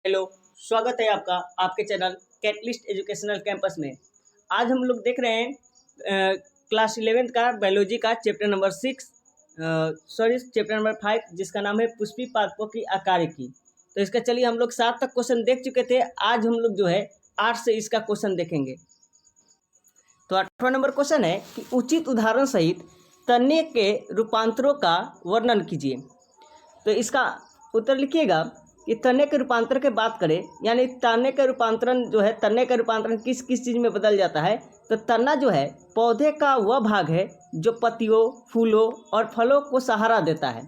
Hello, स्वागत है आपका आपके चैनल कैटलिस्ट एजुकेशनल कैंपस में। आज हम लोग देख रहे हैं क्लास 11th का बायोलॉजी का चैप्टर नंबर 6 चैप्टर नंबर 5 जिसका नाम है पुष्पी पादपों की आकार की। तो इसका चलिए हम लोग 7 तक क्वेश्चन देख चुके थे। आज हम लोग जो है 8 से इसका क्वेश्चन देखेंगे। तो 8वां नंबर क्वेश्चन है कि उचित उदाहरण सहित तन्य के रूपांतरों का वर्णन कीजिए। तो इसका उत्तर लिखिएगा कि तन्य के रूपांतर की बात करें, यानी तन्य का रूपांतरण जो है, तन्य का रूपांतरण किस किस चीज़ में बदल जाता है। तो तना जो है पौधे का वह भाग है जो पत्तियों, फूलों और फलों को सहारा देता है।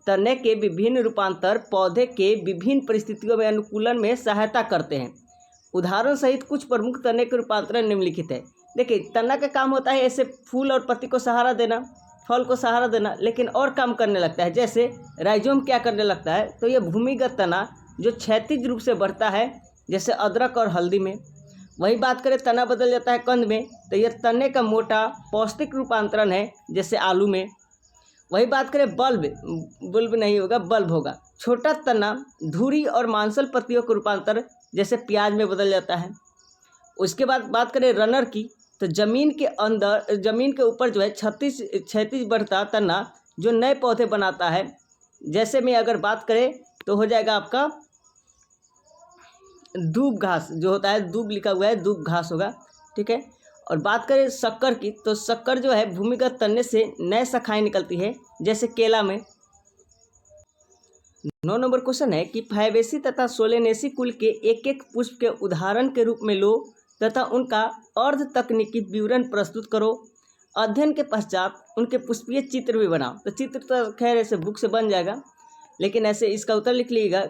तन्य के विभिन्न रूपांतर पौधे के विभिन्न परिस्थितियों में अनुकूलन में सहायता करते हैं। उदाहरण सहित कुछ प्रमुख तन्य के रूपांतरण निम्नलिखित है। देखिए, तना का काम होता है ऐसे फूल और पत्ती को सहारा देना, फल को सहारा देना, लेकिन और काम करने लगता है। जैसे राइजोम क्या करने लगता है, तो ये भूमिगत तना जो क्षैतिज रूप से बढ़ता है, जैसे अदरक और हल्दी में। वही बात करें तना बदल जाता है कंद में, तो यह तने का मोटा पौष्टिक रूपांतरण है, जैसे आलू में। वही बात करें बुल्ब नहीं होगा, बल्ब होगा। छोटा तना धुरी और मांसल पत्तियों का रूपांतर जैसे प्याज में बदल जाता है। उसके बाद बात करें रनर की, तो जमीन के अंदर, जमीन के ऊपर जो है क्षैतिज बढ़ता तना जो नए पौधे बनाता है। जैसे में अगर बात करें तो हो जाएगा आपका दूब घास जो होता है, दूब लिखा हुआ है, दूब घास होगा, ठीक है। और बात करें शक्कर की, तो शक्कर जो है भूमिगत तने से नए शाखाएं निकलती है, जैसे केला में। 9 नंबर क्वेश्चन है कि फैबेसी तथा सोलेनेसी कुल के एक एक पुष्प के उदाहरण के रूप में लो तथा उनका अर्ध तकनीकी विवरण प्रस्तुत करो। अध्ययन के पश्चात उनके पुष्पीय चित्र भी बनाओ। तो चित्र तो खैर ऐसे बुक से बन जाएगा, लेकिन ऐसे इसका उत्तर लिख लीजिएगा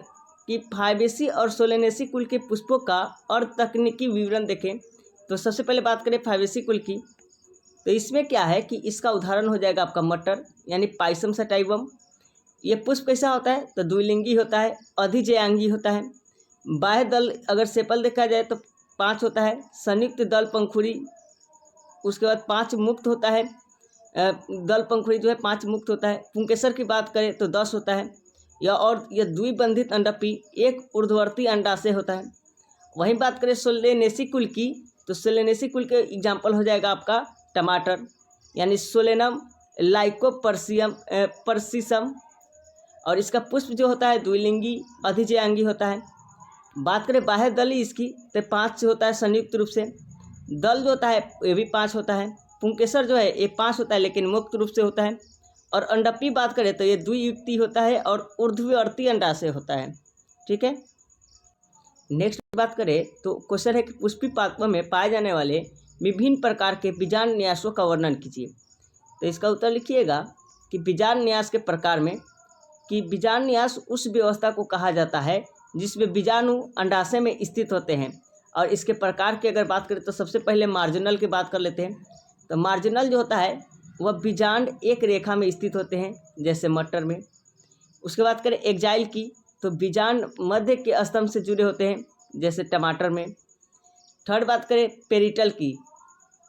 कि फैबेसी और सोलेनेसी कुल के पुष्पों का अर्ध तकनीकी विवरण देखें। तो सबसे पहले बात करें फैबेसी कुल की, तो इसमें क्या है कि इसका उदाहरण हो जाएगा आपका मटर, यानी पाइसम सटाइवम। ये पुष्प कैसा होता है, तो द्विलिंगी होता है, अधिजयांगी होता है। बाह्य दल अगर सेपल देखा जाए तो 5 होता है, संयुक्त दल पंखुड़ी, उसके बाद 5 मुक्त होता है। दल पंखुड़ी जो है 5 मुक्त होता है। पुंकेसर की बात करें तो 10 होता है। यह द्विबंधित अंडापी एक ऊर्ध्ववर्ती अंडाशय होता है। वहीं बात करें सोलेनेसी कुल की, तो सोलेनेसी कुल के एग्जाम्पल हो जाएगा आपका टमाटर, यानी सोलेनम लाइकोपर्सियम पर्सिसम। और इसका पुष्प जो होता है द्विलिंगी अधिजयांगी होता है। बात करें बाह्य दली इसकी, तो 5 से होता है संयुक्त रूप से। दल जो होता है ये भी 5 होता है। पुंकेसर जो है ये 5 होता है, लेकिन मुक्त रूप से होता है। और अंडापी बात करें तो ये द्वियुक्ति होता है और ऊर्ध्ववर्ती अंडाशय होता है, ठीक है। नेक्स्ट बात करें तो क्वेश्चन है कि पुष्पी पादपों में पाए जाने वाले विभिन्न प्रकार के बीजांड न्यासों का वर्णन कीजिए। तो इसका उत्तर लिखिएगा कि बीजांड न्यास के प्रकार में, कि बीजांड न्यास उस व्यवस्था को कहा जाता है जिसमें बीजाणु अंडाशय में स्थित होते हैं। और इसके प्रकार की अगर बात करें तो सबसे पहले मार्जिनल की बात कर लेते हैं। तो मार्जिनल जो होता है वह बीजांड एक रेखा में स्थित होते हैं, जैसे मटर में। उसके बाद करें एक्जाइल की, तो बीजांड मध्य के स्तंभ से जुड़े होते हैं, जैसे टमाटर में। थर्ड बात करें पेरिटल की,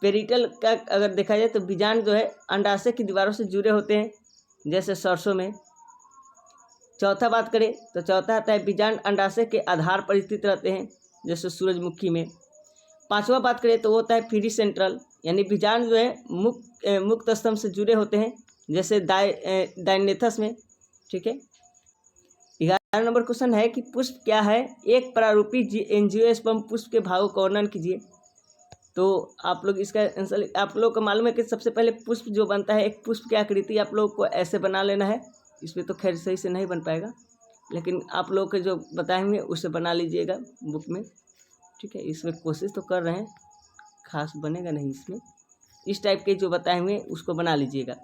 पेरिटल का अगर देखा जाए तो बीजांड जो है अंडाशय की दीवारों से जुड़े होते हैं, जैसे सरसों में। चौथा बात करें तो चौथा आता है बीजांड अंडाशय के आधार पर स्थित रहते हैं, जैसे सूरजमुखी में। पांचवा बात करें तो वो होता है फ्री सेंट्रल, यानी बीजांड जो है मुक्त स्तंभ से जुड़े होते हैं, जैसे डायनेथस में, ठीक है। 11 नंबर क्वेश्चन है कि पुष्प क्या है, एक प्रारूपी एंजियोस्पर्म पुष्प के भागों का वर्णन कीजिए। तो आप लोग इसका आंसर, आप लोग को मालूम है कि सबसे पहले पुष्प जो बनता है, एक पुष्प की आकृति आप लोग को ऐसे बना लेना है। इसमें तो खैर सही से नहीं बन पाएगा, लेकिन आप लोग के जो बताए हुए उसे बना लीजिएगा बुक में, ठीक है। इसमें कोशिश तो कर रहे हैं, खास बनेगा नहीं इसमें। इस टाइप के जो बताए हुए उसको बना लीजिएगा।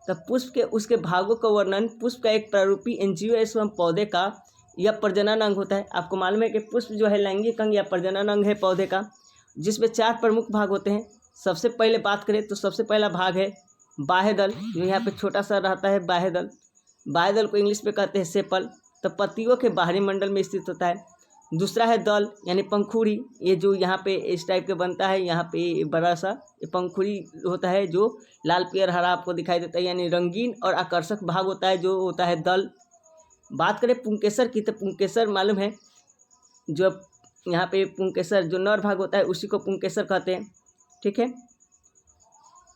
तब पुष्प के उसके भागों का वर्णन, पुष्प का एक प्रारूपी एंजियोस्पर्म पौधे का यह प्रजनन अंग होता है। आपको मालूम है कि पुष्प जो है लैंगिक अंग या प्रजनन अंग है पौधे का, जिसमें 4 प्रमुख भाग होते हैं। सबसे पहले बात करें तो सबसे पहला भाग है बाह्य दल, जो यहाँ पे छोटा सा रहता है बाह्य दल। बाह्य दल को इंग्लिश में कहते हैं सेपल, तो पत्तियों के बाहरी मंडल में स्थित होता है। दूसरा है दल, यानी पंखुड़ी, ये जो यहाँ पे इस टाइप के बनता है, यहाँ पे बड़ा सा ये पंखुड़ी होता है, जो लाल पीयर हरा आपको दिखाई देता है, यानी रंगीन और आकर्षक भाग होता है, जो होता है दल। बात करें पुंकेसर की, तो पुंकेसर मालूम है जो यहाँ पे पुंकेसर जो नर भाग होता है उसी को पुंकेसर कहते हैं। ठीक है,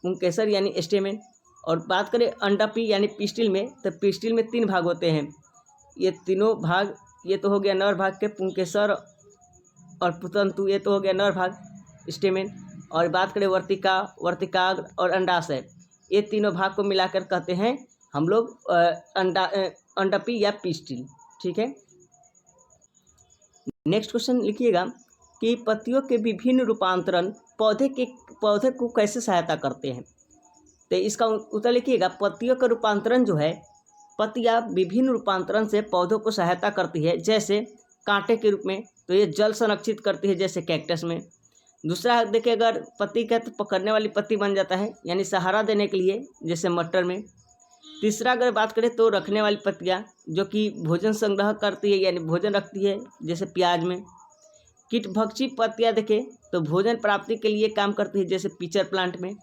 पुंकेसर यानी स्टेमेन। और बात करें अंडापी यानी पिस्टिल में, तो पिस्टिल में 3 भाग होते हैं। ये तीनों भाग, ये तो हो गया नर भाग के पुंकेसर और पुतंतु, ये तो हो गया नर भाग स्टेमेन। और बात करें वर्तिका, वर्तिकाग्र और अंडाशय, ये तीनों भाग को मिलाकर कहते हैं हम लोग अंडापी या पिस्टिल। ठीक है, नेक्स्ट क्वेश्चन लिखिएगा कि पत्तियों के विभिन्न रूपांतरण पौधे को कैसे सहायता करते हैं। तो इसका उत्तर लिखिएगा, पत्तियों का रूपांतरण जो है, पत्तियां विभिन्न रूपांतरण से पौधों को सहायता करती है। जैसे कांटे के रूप में, तो ये जल संरक्षित करती है जैसे कैक्टस में। दूसरा देखिए, अगर पत्ती का तो पकड़ने वाली पत्ती बन जाता है यानी सहारा देने के लिए जैसे मटर में। तीसरा अगर बात करें तो रखने वाली पत्तियाँ जो कि भोजन संग्रह करती है यानी भोजन रखती है जैसे प्याज में। कीटभक्षी पत्तियाँ देखें तो भोजन प्राप्ति के लिए काम करती है जैसे पिचर प्लांट में।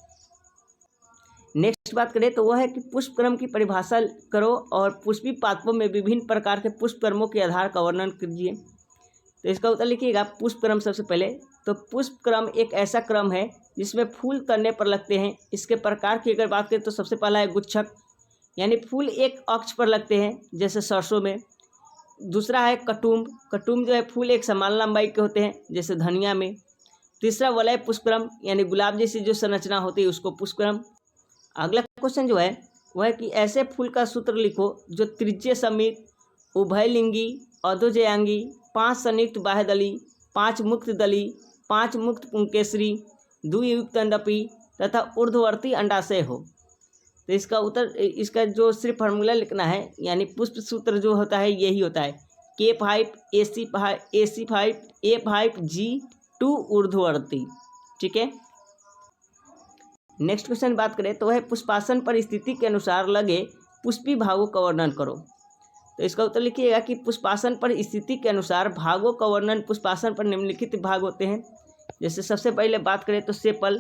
नेक्स्ट बात करें तो वह है कि पुष्पक्रम की परिभाषा करो और पुष्पी पादपों में विभिन्न प्रकार के पुष्पक्रमों के आधार का वर्णन कीजिए। तो इसका उत्तर लिखिएगा, पुष्पक्रम सबसे पहले तो पुष्पक्रम एक ऐसा क्रम है जिसमें फूल तने पर लगते हैं। इसके प्रकार की अगर बात करें तो सबसे पहला है गुच्छक, यानी फूल एक अक्ष पर लगते हैं जैसे सरसों में। दूसरा है कटुम्ब, कटुम्ब जो है फूल एक समान लंबाई के होते हैं जैसे धनिया में। तीसरा वलय पुष्पक्रम, यानी गुलाब जैसी जो संरचना होती है उसको पुष्पक्रम। अगला क्वेश्चन जो है वह है कि ऐसे फूल का सूत्र लिखो जो त्रिज्य समित, उभयलिंगी, अधोजयांगी, 5 संयुक्त बाह्यदली, 5 मुक्त दली, 5 मुक्त पुंकेसरी, द्वियुक्त अंडपी तथा ऊर्ध्ववर्ती अंडाशय हो। तो इसका उत्तर, इसका जो सिर्फ फार्मूला लिखना है, यानी पुष्प सूत्र जो होता है यही होता है K5 AC5 A5 G2 ऊर्ध्ववर्ती। ठीक है, नेक्स्ट क्वेश्चन बात करें तो वह पुष्पासन पर स्थिति के अनुसार लगे पुष्पी भागों का वर्णन करो। तो इसका उत्तर लिखिएगा कि पुष्पासन पर स्थिति के अनुसार भागों का वर्णन, पुष्पासन पर निम्नलिखित भाग होते हैं। जैसे सबसे पहले बात करें तो सेपल,